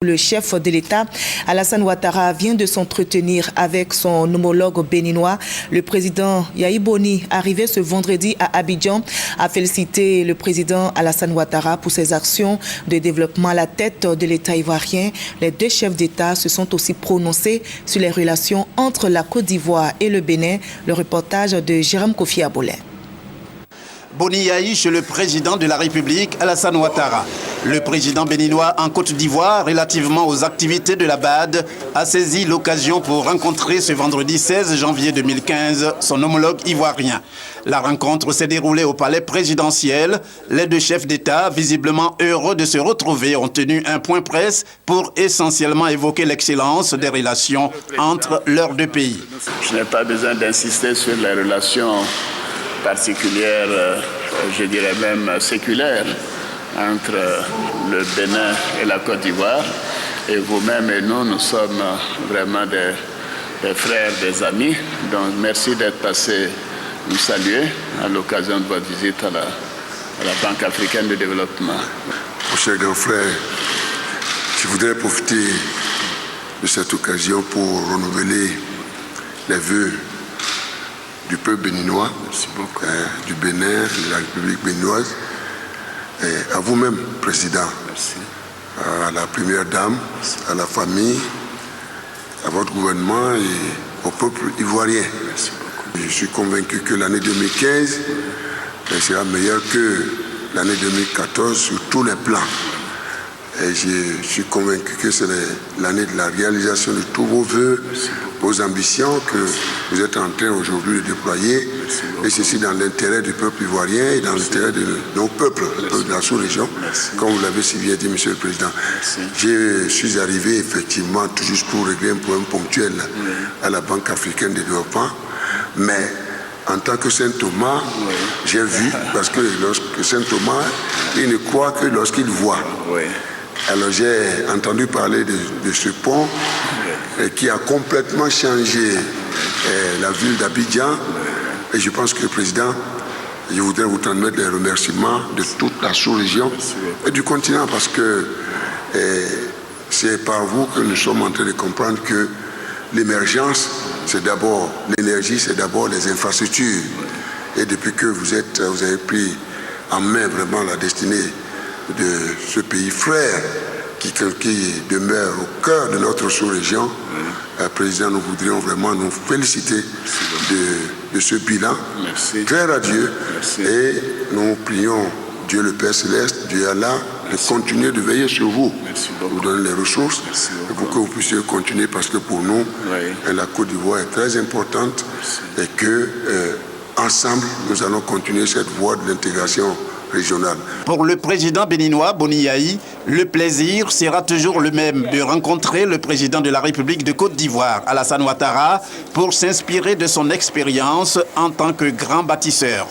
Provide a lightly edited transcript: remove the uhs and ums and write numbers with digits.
Le chef de l'État, Alassane Ouattara, vient de s'entretenir avec son homologue béninois. Le président Yahi Boni, arrivé ce vendredi à Abidjan, a félicité le président Alassane Ouattara pour ses actions de développement à la tête de l'État ivoirien. Les deux chefs d'État se sont aussi prononcés sur les relations entre la Côte d'Ivoire et le Bénin. Le reportage de Jérôme Kofi Abolé. Boni Yahi chez le président de la République, Alassane Ouattara. Le président béninois en Côte d'Ivoire, relativement aux activités de la BAD, a saisi l'occasion pour rencontrer ce vendredi 16 janvier 2015 son homologue ivoirien. La rencontre s'est déroulée au palais présidentiel. Les deux chefs d'État, visiblement heureux de se retrouver, ont tenu un point presse pour essentiellement évoquer l'excellence des relations entre leurs deux pays. Je n'ai pas besoin d'insister sur les relations particulières, je dirais même séculaires, entre le Bénin et la Côte d'Ivoire. Et vous-même et nous sommes vraiment des frères, des amis. Donc merci d'être passé nous saluer à l'occasion de votre visite à la Banque africaine de développement. Mon cher grand frère, je voudrais profiter de cette occasion pour renouveler les vœux du peuple béninois, du Bénin, de la République béninoise, et à vous-même, Président, merci. À la Première Dame, merci. À la famille, à votre gouvernement et au peuple ivoirien. Merci beaucoup. Je suis convaincu que l'année 2015 sera meilleure que l'année 2014 sur tous les plans. Et je suis convaincu que c'est l'année de la réalisation de tous vos vœux, vos ambitions que vous êtes en train aujourd'hui de déployer. Et ceci dans l'intérêt du peuple ivoirien et dans l'intérêt de nos peuples, de la sous-région, comme vous l'avez si bien dit, Monsieur le Président. Je suis arrivé effectivement tout juste pour régler un problème ponctuel à la Banque africaine de développement. Mais en tant que Saint Thomas, j'ai vu, parce que lorsque Saint Thomas, il ne croit que lorsqu'il voit. Alors j'ai entendu parler de ce pont qui a complètement changé la ville d'Abidjan. Et je pense que, Président, je voudrais vous transmettre les remerciements de toute la sous-région et du continent, parce que c'est par vous que nous sommes en train de comprendre que l'émergence, c'est d'abord l'énergie, c'est d'abord les infrastructures. Et depuis que vous avez pris en main vraiment la destinée de ce pays frère qui demeure au cœur de notre sous-région, Président, nous voudrions vraiment nous féliciter de ce bilan très radieux. Et nous prions Dieu le Père Céleste, Dieu Allah, de continuer de veiller sur vous, vous donner les ressources pour que vous puissiez continuer, parce que pour nous, la Côte d'Ivoire est très importante et que ensemble, nous allons continuer cette voie de l'intégration régionale. Pour le président béninois, Boni Yahi, le plaisir sera toujours le même de rencontrer le président de la République de Côte d'Ivoire, Alassane Ouattara, pour s'inspirer de son expérience en tant que grand bâtisseur.